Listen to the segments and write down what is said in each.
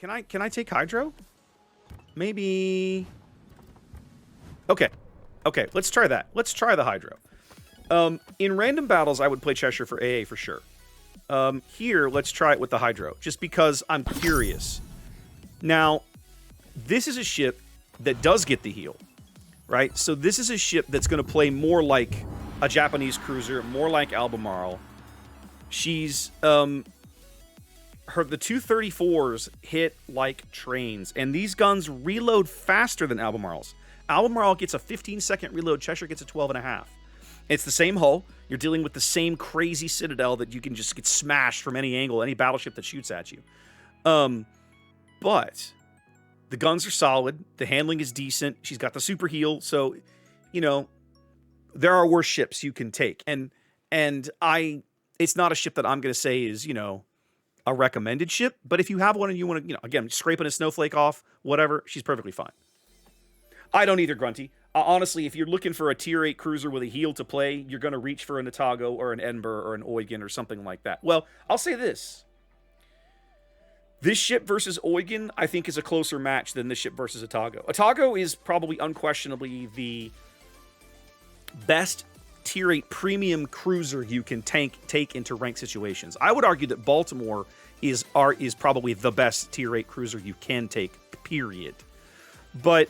Can I take Hydro? Maybe. Okay. Okay, let's try that. Let's try the Hydro. In random battles, I would play Cheshire for AA for sure. Here, let's try it with the Hydro, just because I'm curious. Now, this is a ship that does get the heal, right? So this is a ship that's going to play more like a Japanese cruiser, more like Albemarle. She's, the 234s hit like trains, and these guns reload faster than Albemarle's. Albemarle gets a 15-second reload, Cheshire gets a 12.5. It's the same hull. You're dealing with the same crazy citadel that you can just get smashed from any angle, any battleship that shoots at you. But the guns are solid. The handling is decent. She's got the super heal. So, you know, there are worse ships you can take. And it's not a ship that I'm going to say is, you know, a recommended ship. But if you have one and you want to, you know, again, scraping a snowflake off, whatever, she's perfectly fine. I don't either, Grunty. Honestly, if you're looking for a tier 8 cruiser with a heal to play, you're going to reach for an Otago or an Edinburgh or an Eugen or something like that. Well, I'll say this. This ship versus Eugen, I think, is a closer match than this ship versus Otago. Otago is probably unquestionably the best tier 8 premium cruiser you can take into ranked situations. I would argue that Baltimore is probably the best tier 8 cruiser you can take, period. But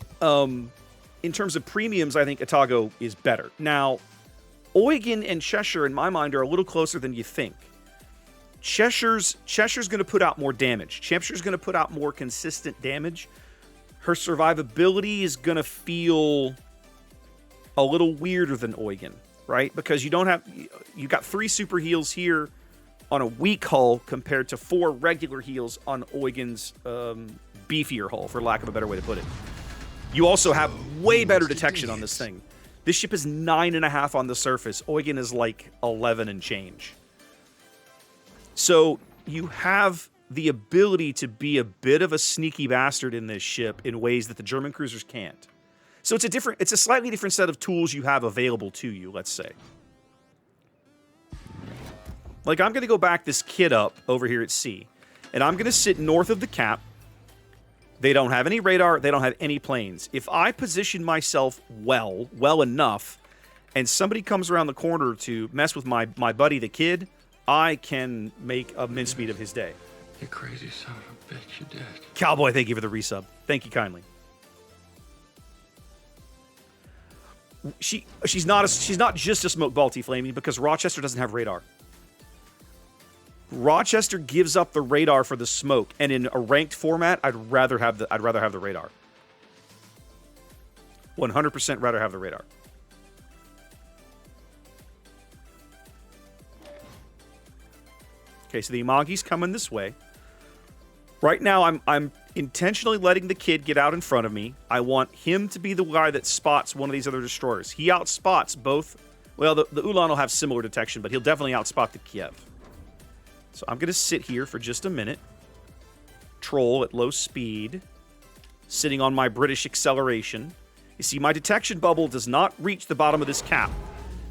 in terms of premiums, I think Otago is better. Now, Eugen and Cheshire, in my mind, are a little closer than you think. Cheshire's going to put out more damage. Cheshire's going to put out more consistent damage. Her survivability is going to feel a little weirder than Eugen, right? Because you got 3 super heals here on a weak hull compared to 4 regular heals on Eugen's beefier hull, for lack of a better way to put it. You also have way better detection on this thing. This ship is 9.5 on the surface. Eugen is like 11 and change. So you have the ability to be a bit of a sneaky bastard in this ship in ways that the German cruisers can't. So it's a slightly different set of tools you have available to you, let's say. Like, I'm going to go back this kid up over here at sea, and I'm going to sit north of the cap. They don't have any radar. They don't have any planes. If I position myself well enough, and somebody comes around the corner to mess with my buddy, the kid, I can make a mincemeat of his day. You crazy son of a bitch, you did. Cowboy, thank you for the resub. Thank you kindly. She's not just a smoke balty flaming because Rochester doesn't have radar. Rochester gives up the radar for the smoke, and in a ranked format, I'd rather have the radar. 100% rather have the radar. Okay, so the Imagi's coming this way. Right now, I'm intentionally letting the kid get out in front of me. I want him to be the guy that spots one of these other destroyers. He outspots both. Well, the Ulan will have similar detection, but he'll definitely outspot the Kiev. So I'm going to sit here for just a minute. Troll at low speed. Sitting on my British acceleration. You see, my detection bubble does not reach the bottom of this cap.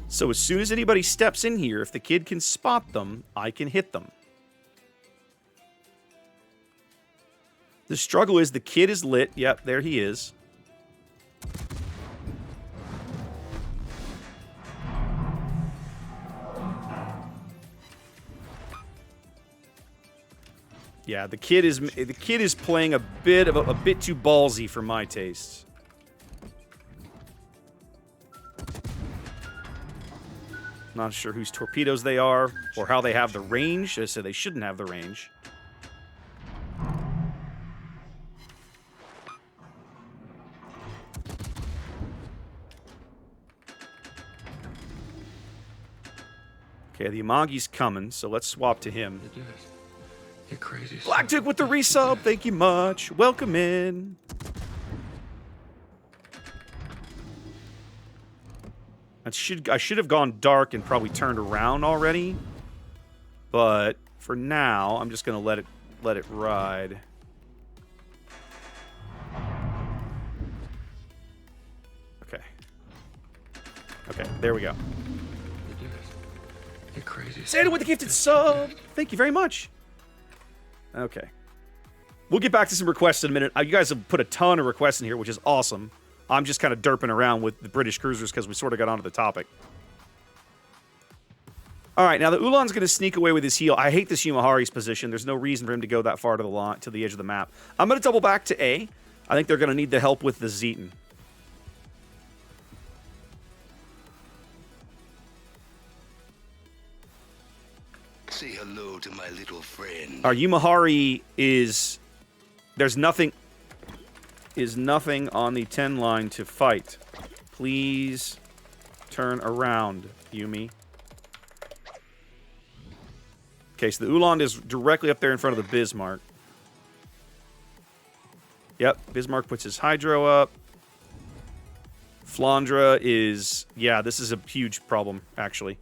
So as soon as anybody steps in here, if the kid can spot them, I can hit them. The struggle is the kid is lit. Yep, there he is. Yeah, the kid is playing a bit too ballsy for my tastes. Not sure whose torpedoes they are or how they have the range. I said they shouldn't have the range. Okay, the Imagi's coming, so let's swap to him. You crazy. Black Duke with the resub. Thank you much. Welcome in. I should have gone dark and probably turned around already. But for now, I'm just gonna let it ride. Okay. Okay, there we go. You crazy. Santa with the gifted sub. Thank you very much. Okay. We'll get back to some requests in a minute. You guys have put a ton of requests in here, which is awesome. I'm just kind of derping around with the British cruisers because we sort of got onto the topic. All right, now the Ulan's going to sneak away with his heel. I hate this Yumahari's position. There's no reason for him to go that far to the edge of the map. I'm going to double back to A. I think they're going to need the help with the Zeton. Say hello to my little friend. Our Yumahari is... There's nothing... Is nothing on the 10 line to fight. Please turn around, Yumi. Okay, so the Ulan is directly up there in front of the Bismarck. Yep, Bismarck puts his Hydro up. Flandra is... Yeah, this is a huge problem, actually.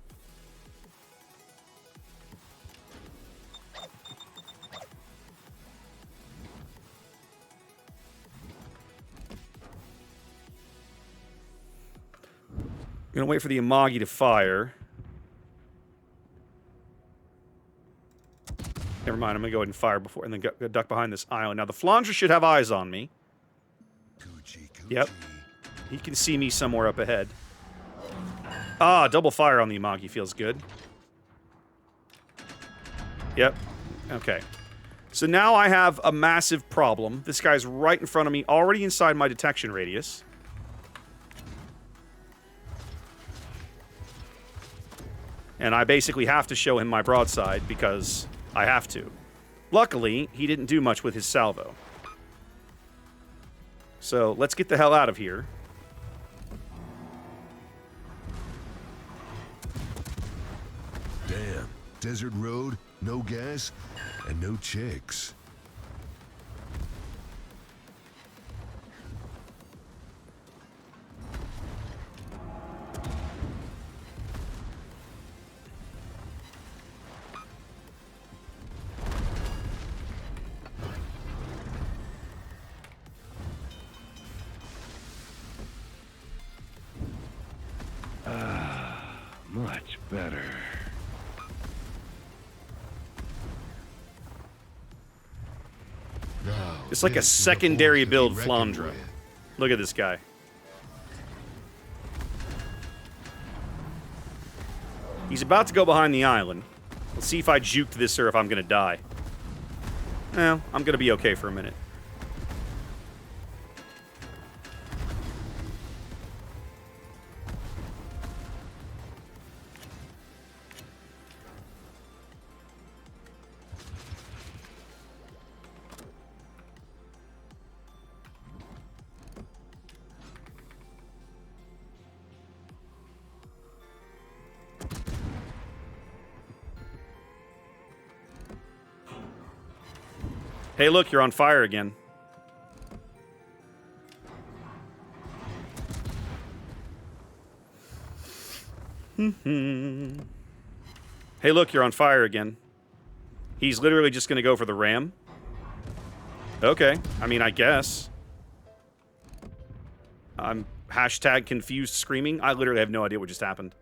I'm gonna wait for the Amagi to fire. Never mind, I'm gonna go ahead and fire before, and then go duck behind this island. Now the Flandra should have eyes on me. Yep, he can see me somewhere up ahead. Ah, double fire on the Amagi feels good. Yep. Okay. So now I have a massive problem. This guy's right in front of me, already inside my detection radius. And I basically have to show him my broadside because I have to. Luckily, he didn't do much with his salvo. So let's get the hell out of here. Damn. Desert road, no gas, and no chicks. Much better. It's like a secondary build Flandra. Look at this guy. He's about to go behind the island. Let's see if I juked this or if I'm going to die. Well, I'm going to be okay for a minute. Hey, look, you're on fire again. Hey, look, you're on fire again. He's literally just going to go for the ram. Okay, I mean, I guess. I'm hashtag confused screaming. I literally have no idea what just happened.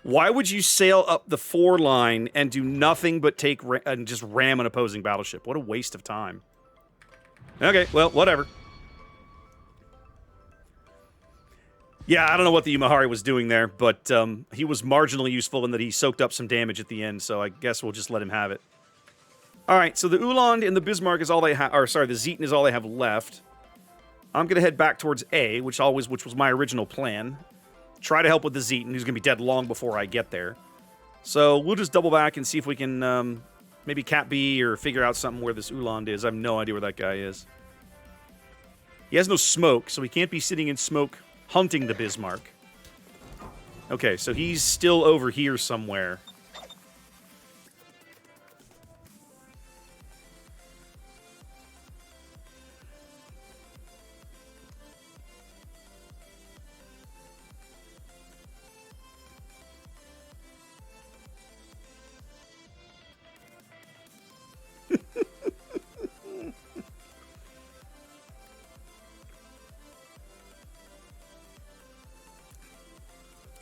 Why would you sail up the 4 line and do nothing but take and just ram an opposing battleship? What a waste of time. Okay, well, whatever. Yeah, I don't know what the Yumahari was doing there, but he was marginally useful in that he soaked up some damage at the end, so I guess we'll just let him have it. All right, so the Ulan and the Bismarck is all they have, or sorry, the Zeton is all they have left. I'm going to head back towards A, which was my original plan. Try to help with the Zeton, who's going to be dead long before I get there. So we'll just double back and see if we can maybe cap B or figure out something where this Ulan is. I have no idea where that guy is. He has no smoke, so he can't be sitting in smoke hunting the Bismarck. Okay, so he's still over here somewhere.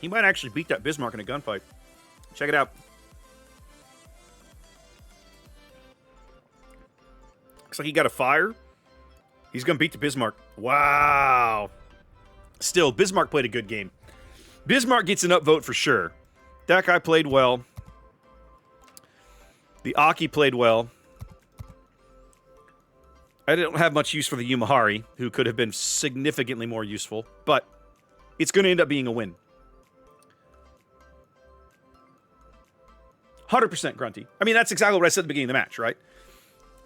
He might actually beat that Bismarck in a gunfight. Check it out. Because like he got a fire. He's going to beat the Bismarck. Wow. Still, Bismarck played a good game. Bismarck gets an upvote for sure. That guy played well. The Aki played well. I don't have much use for the Yumahari, who could have been significantly more useful, but it's going to end up being a win. 100% Grunty. I mean, that's exactly what I said at the beginning of the match, right?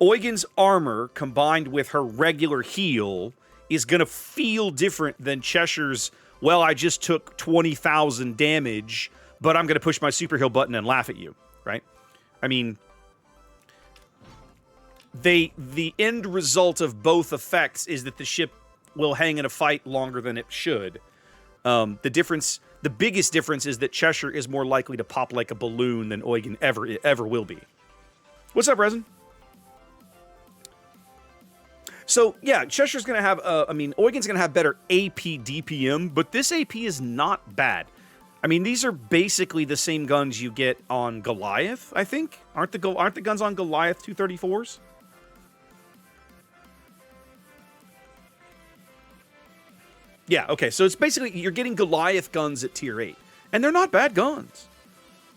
Eugen's armor combined with her regular heal is going to feel different than Cheshire's, well, I just took 20,000 damage, but I'm going to push my super heal button and laugh at you, right? I mean, the end result of both effects is that the ship will hang in a fight longer than it should. The biggest difference is that Cheshire is more likely to pop like a balloon than Eugen ever will be. What's up, Resin? So, yeah, Cheshire's going to have, Eugen's going to have better AP DPM, but this AP is not bad. I mean, these are basically the same guns you get on Goliath, I think. Aren't the guns on Goliath 234s? Yeah, okay, so it's basically, you're getting Goliath guns at tier 8. And they're not bad guns.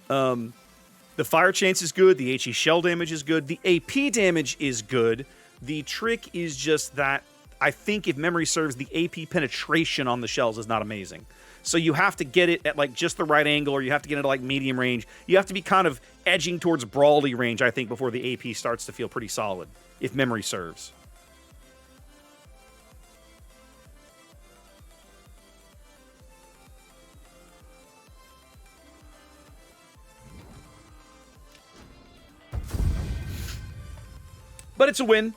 The fire chance is good, the HE shell damage is good, the AP damage is good. The trick is just that, I think if memory serves, the AP penetration on the shells is not amazing. So you have to get it at like just the right angle, or you have to get it at like medium range. You have to be kind of edging towards brawly range, I think, before the AP starts to feel pretty solid, if memory serves. But it's a win.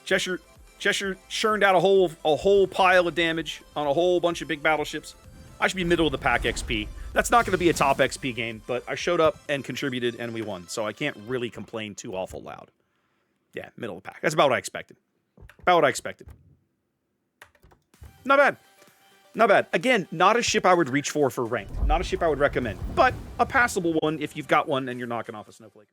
Cheshire churned out a whole pile of damage on a whole bunch of big battleships. I should be middle of the pack XP. That's not going to be a top XP game, but I showed up and contributed and we won, so I can't really complain too awful loud. Yeah, middle of the pack. That's about what I expected. Not bad. Not bad. Again, not a ship I would reach for ranked. Not a ship I would recommend, but a passable one if you've got one and you're knocking off a snowflake.